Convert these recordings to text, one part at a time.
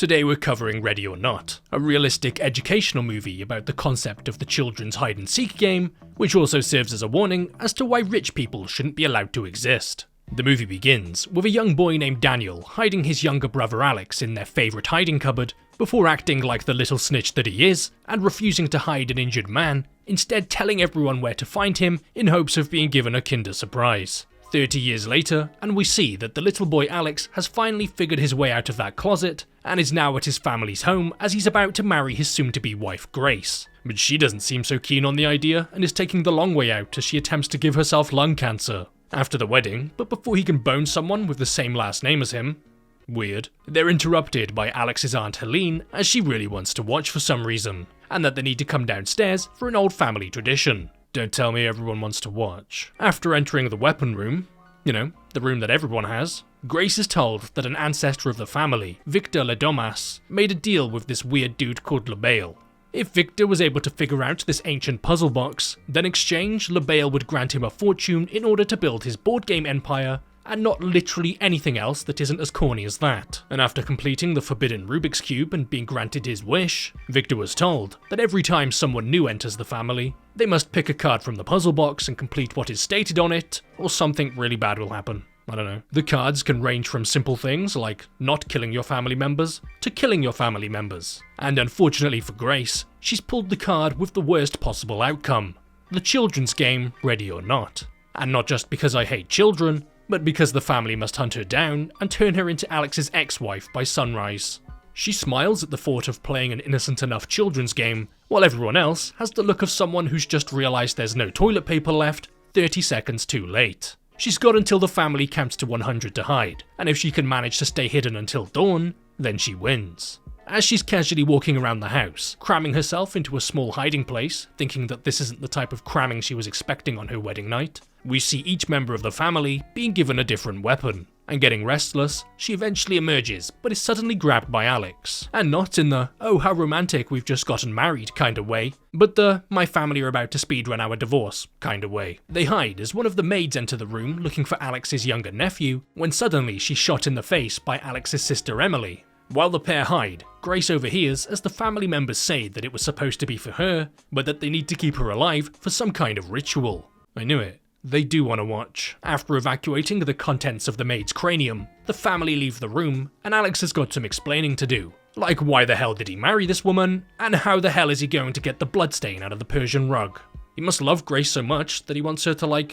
Today we're covering Ready or Not, a realistic educational movie about the concept of the children's hide-and-seek game, which also serves as a warning as to why rich people shouldn't be allowed to exist. The movie begins with a young boy named Daniel hiding his younger brother Alex in their favourite hiding cupboard, before acting like the little snitch that he is, and refusing to hide an injured man, instead telling everyone where to find him in hopes of being given a Kinder Surprise. 30 years later, and we see that the little boy Alex has finally figured his way out of that closet, and is now at his family's home as he's about to marry his soon-to-be wife Grace. But she doesn't seem so keen on the idea, and is taking the long way out as she attempts to give herself lung cancer. After the wedding, but before he can bone someone with the same last name as him, weird, they're interrupted by Alex's aunt Helene as she really wants to watch for some reason, and that they need to come downstairs for an old family tradition. Don't tell me everyone wants to watch. After entering the weapon room, the room that everyone has, Grace is told that an ancestor of the family, Victor Ledomas, made a deal with this weird dude called LeBale. If Victor was able to figure out this ancient puzzle box, then in exchange, LeBale would grant him a fortune in order to build his board game empire, and not literally anything else that isn't as corny as that. And after completing the forbidden Rubik's Cube and being granted his wish, Victor was told that every time someone new enters the family, they must pick a card from the puzzle box and complete what is stated on it, or something really bad will happen. I don't know. The cards can range from simple things like not killing your family members to killing your family members. And unfortunately for Grace, she's pulled the card with the worst possible outcome. The children's game, Ready or Not. And not just because I hate children, but because the family must hunt her down and turn her into Alex's ex-wife by sunrise. She smiles at the thought of playing an innocent enough children's game, while everyone else has the look of someone who's just realised there's no toilet paper left 30 seconds too late. She's got until the family counts to 100 to hide, and if she can manage to stay hidden until dawn, then she wins. As she's casually walking around the house, cramming herself into a small hiding place, thinking that this isn't the type of cramming she was expecting on her wedding night, we see each member of the family being given a different weapon, and getting restless, she eventually emerges but is suddenly grabbed by Alex, and not in the "oh how romantic we've just gotten married" kind of way, but the "my family are about to speedrun our divorce" kind of way. They hide as one of the maids enter the room looking for Alex's younger nephew, when suddenly she's shot in the face by Alex's sister Emily. While the pair hide, Grace overhears as the family members say that it was supposed to be for her, but that they need to keep her alive for some kind of ritual. I knew it. They do want to watch. After evacuating the contents of the maid's cranium, the family leave the room, and Alex has got some explaining to do. Like why the hell did he marry this woman, and how the hell is he going to get the bloodstain out of the Persian rug? He must love Grace so much that he wants her to,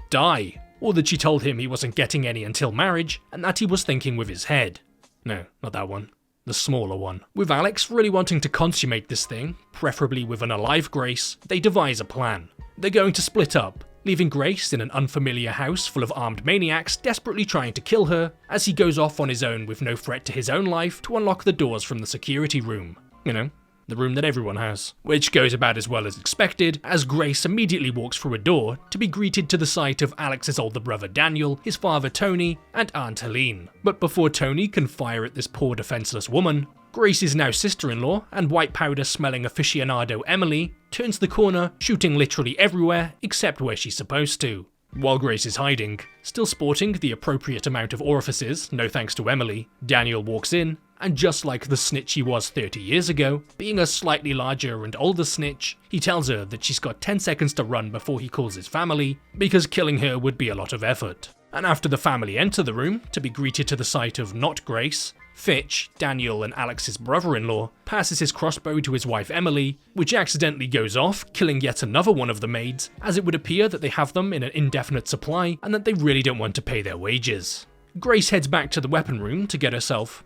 die. Or that she told him he wasn't getting any until marriage, and that he was thinking with his head. No, not that one. The smaller one. With Alex really wanting to consummate this thing, preferably with an alive Grace, they devise a plan. They're going to split up, leaving Grace in an unfamiliar house full of armed maniacs desperately trying to kill her, as he goes off on his own with no threat to his own life to unlock the doors from the security room. The room that everyone has. Which goes about as well as expected, as Grace immediately walks through a door to be greeted to the sight of Alex's older brother Daniel, his father Tony, and Aunt Helene. But before Tony can fire at this poor defenseless woman, Grace's now sister-in-law and white powder smelling aficionado Emily turns the corner, shooting literally everywhere except where she's supposed to. While Grace is hiding, still sporting the appropriate amount of orifices, no thanks to Emily, Daniel walks in, and just like the snitch he was 30 years ago, being a slightly larger and older snitch, he tells her that she's got 10 seconds to run before he calls his family, because killing her would be a lot of effort. And after the family enter the room to be greeted to the sight of not Grace, Fitch, Daniel and Alex's brother-in-law, passes his crossbow to his wife Emily, which accidentally goes off, killing yet another one of the maids, as it would appear that they have them in an indefinite supply and that they really don't want to pay their wages. Grace heads back to the weapon room to get herself,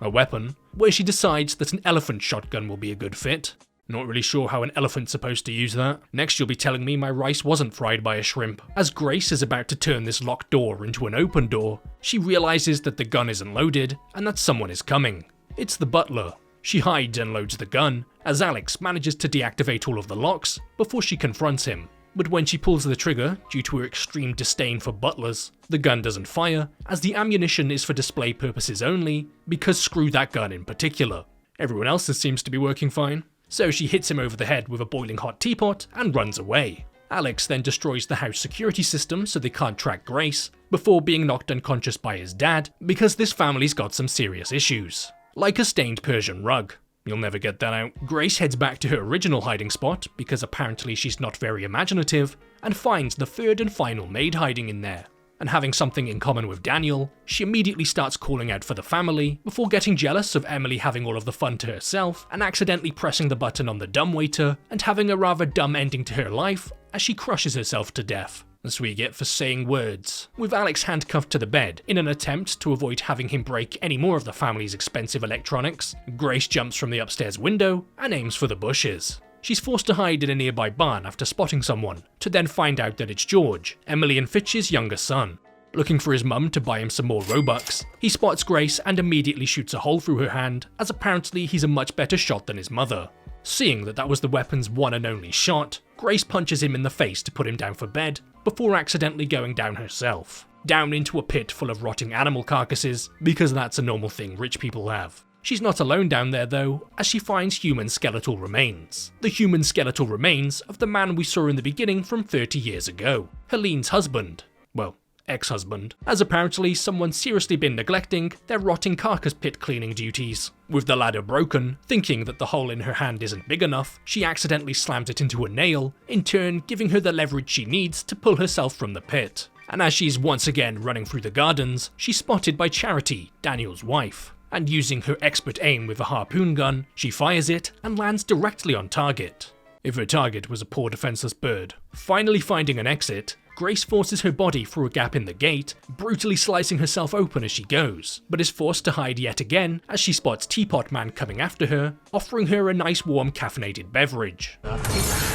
a weapon, where she decides that an elephant shotgun will be a good fit. Not really sure how an elephant's supposed to use that. Next you'll be telling me my rice wasn't fried by a shrimp. As Grace is about to turn this locked door into an open door, she realizes that the gun isn't loaded and that someone is coming. It's the butler. She hides and loads the gun, as Alex manages to deactivate all of the locks before she confronts him. But when she pulls the trigger, due to her extreme disdain for butlers, the gun doesn't fire, as the ammunition is for display purposes only, because screw that gun in particular. Everyone else's seems to be working fine. So she hits him over the head with a boiling hot teapot and runs away. Alex then destroys the house security system so they can't track Grace, before being knocked unconscious by his dad, because this family's got some serious issues. like a stained Persian rug. You'll never get that out. Grace heads back to her original hiding spot, because apparently she's not very imaginative, and finds the third and final maid hiding in there. And having something in common with Daniel, she immediately starts calling out for the family, before getting jealous of Emily having all of the fun to herself, and accidentally pressing the button on the dumbwaiter, and having a rather dumb ending to her life, as she crushes herself to death. As we get for saying words, with Alex handcuffed to the bed. In an attempt to avoid having him break any more of the family's expensive electronics, Grace jumps from the upstairs window and aims for the bushes. She's forced to hide in a nearby barn after spotting someone, to then find out that it's George, Emily and Fitch's younger son. Looking for his mum to buy him some more Robux, he spots Grace and immediately shoots a hole through her hand, as apparently he's a much better shot than his mother. Seeing that that was the weapon's one and only shot, Grace punches him in the face to put him down for bed, before accidentally going down herself. Down into a pit full of rotting animal carcasses, because that's a normal thing rich people have. She's not alone down there though, as she finds human skeletal remains. The human skeletal remains of the man we saw in the beginning from 30 years ago, Helene's husband. Well, ex-husband, as apparently someone's seriously been neglecting their rotting carcass pit cleaning duties. With the ladder broken, thinking that the hole in her hand isn't big enough, she accidentally slams it into a nail, in turn giving her the leverage she needs to pull herself from the pit. And as she's once again running through the gardens, she's spotted by Charity, Daniel's wife. And using her expert aim with a harpoon gun, she fires it and lands directly on target. If her target was a poor defenseless bird. Finally finding an exit, Grace forces her body through a gap in the gate, brutally slicing herself open as she goes, but is forced to hide yet again as she spots Teapot Man coming after her, offering her a nice warm caffeinated beverage.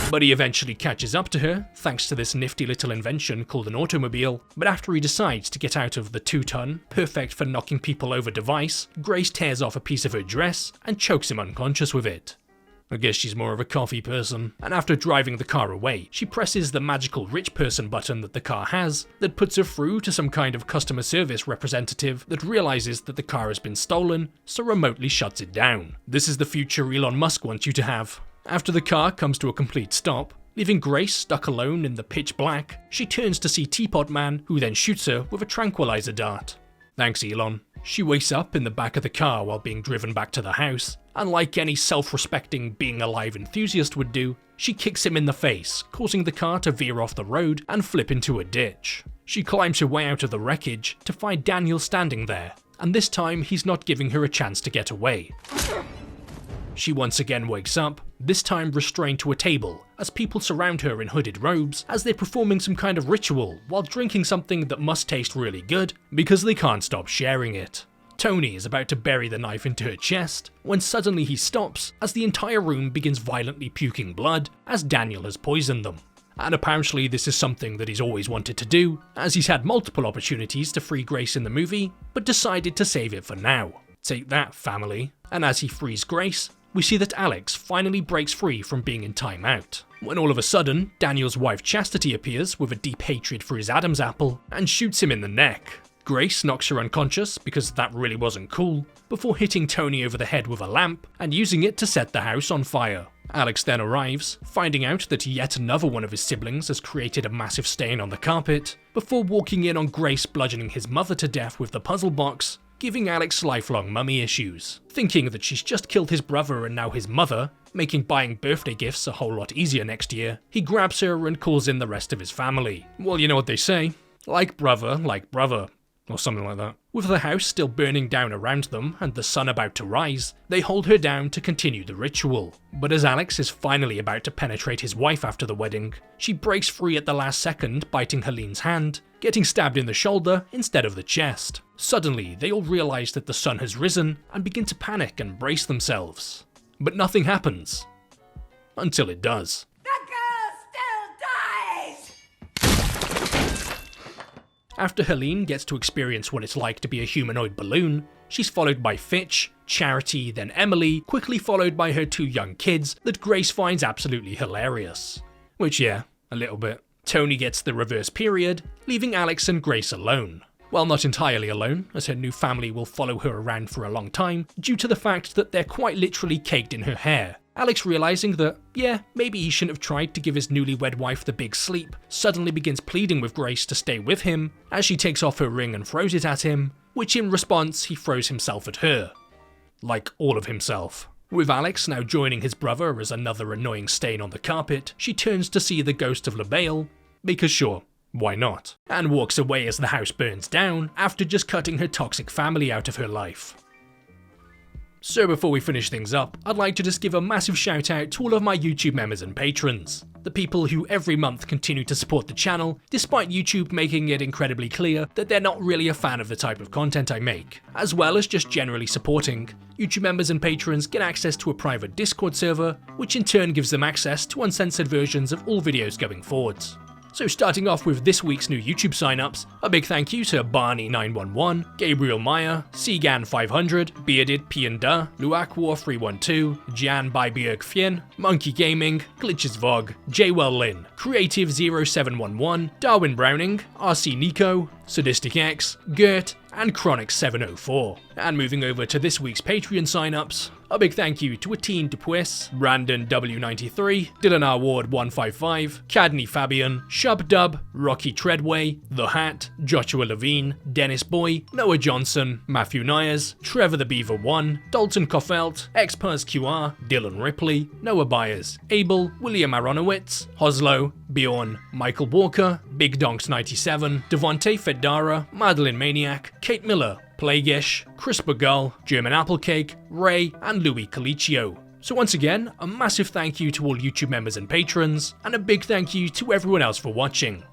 But he eventually catches up to her, thanks to this nifty little invention called an automobile, but after he decides to get out of the 2-ton, perfect for knocking people over device, Grace tears off a piece of her dress and chokes him unconscious with it. I guess she's more of a coffee person, and after driving the car away, she presses the magical rich person button that the car has, that puts her through to some kind of customer service representative that realizes that the car has been stolen, so remotely shuts it down. This is the future Elon Musk wants you to have. After the car comes to a complete stop, leaving Grace stuck alone in the pitch black, she turns to see Teapot Man, who then shoots her with a tranquilizer dart. Thanks, Elon. She wakes up in the back of the car while being driven back to the house, and like any self-respecting being alive enthusiast would do, she kicks him in the face, causing the car to veer off the road and flip into a ditch. She climbs her way out of the wreckage to find Daniel standing there, and this time he's not giving her a chance to get away. She once again wakes up, this time restrained to a table, as people surround her in hooded robes as they're performing some kind of ritual while drinking something that must taste really good because they can't stop sharing it. Tony is about to bury the knife into her chest when suddenly he stops as the entire room begins violently puking blood as Daniel has poisoned them. And apparently this is something that he's always wanted to do, as he's had multiple opportunities to free Grace in the movie, but decided to save it for now. Take that, family. And as he frees Grace, we see that Alex finally breaks free from being in timeout, when all of a sudden, Daniel's wife Chastity appears with a deep hatred for his Adam's apple and shoots him in the neck. Grace knocks her unconscious because that really wasn't cool, before hitting Tony over the head with a lamp and using it to set the house on fire. Alex then arrives, finding out that yet another one of his siblings has created a massive stain on the carpet, before walking in on Grace bludgeoning his mother to death with the puzzle box, giving Alex lifelong mummy issues. Thinking that she's just killed his brother and now his mother, making buying birthday gifts a whole lot easier next year, he grabs her and calls in the rest of his family. Well, you know what they say, like brother, or something like that. With the house still burning down around them and the sun about to rise, they hold her down to continue the ritual. But as Alex is finally about to penetrate his wife after the wedding, she breaks free at the last second, biting Helene's hand, getting stabbed in the shoulder instead of the chest. Suddenly, they all realize that the sun has risen and begin to panic and brace themselves. But nothing happens. Until it does. After Helene gets to experience what it's like to be a humanoid balloon, she's followed by Fitch, Charity, then Emily, quickly followed by her 2 young kids that Grace finds absolutely hilarious. Which yeah, a little bit. Tony gets the reverse period, leaving Alex and Grace alone. Well, not entirely alone, as her new family will follow her around for a long time, due to the fact that they're quite literally caked in her hair. Alex, realizing that, yeah, maybe he shouldn't have tried to give his newlywed wife the big sleep, suddenly begins pleading with Grace to stay with him, as she takes off her ring and throws it at him, which in response he throws himself at her. like all of himself. With Alex now joining his brother as another annoying stain on the carpet, she turns to see the ghost of LaBelle, because sure, why not? And walks away as the house burns down after just cutting her toxic family out of her life. So before we finish things up, I'd like to just give a massive shout out to all of my YouTube members and patrons. The people who every month continue to support the channel, despite YouTube making it incredibly clear that they're not really a fan of the type of content I make, as well as just generally supporting. YouTube members and patrons get access to a private Discord server, which in turn gives them access to uncensored versions of all videos going forwards. So starting off with this week's new YouTube signups, a big thank you to Barney911, Gabriel Meyer, Segan500, Bearded Pianda, Luakwar312, Jan Bybjerg Fien, Monkey Gaming, Glitches Vog, Jaywell Lin, Creative0711, Darwin Browning, RC Nico, Sadistic X, Gert, and Chronic704. And moving over to this week's Patreon signups, a big thank you to Atine Dupuis, Brandon W93, Dylan R. Ward 155, Cadney Fabian, Shub Dub, Rocky Treadway, The Hat, Joshua Levine, Dennis Boy, Noah Johnson, Matthew Nyers, Trevor the Beaver 1, Dalton Koffelt, Xpers QR, Dylan Ripley, Noah Byers, Abel, William Aronowitz, Hoslo, Bjorn, Michael Walker, Big Donks 97, Devontae Fedara, Madeline Maniac, Kate Miller, Plagueish, Chris Bagull, German Applecake, Ray, and Louis Colicchio. So once again, a massive thank you to all YouTube members and patrons, and a big thank you to everyone else for watching.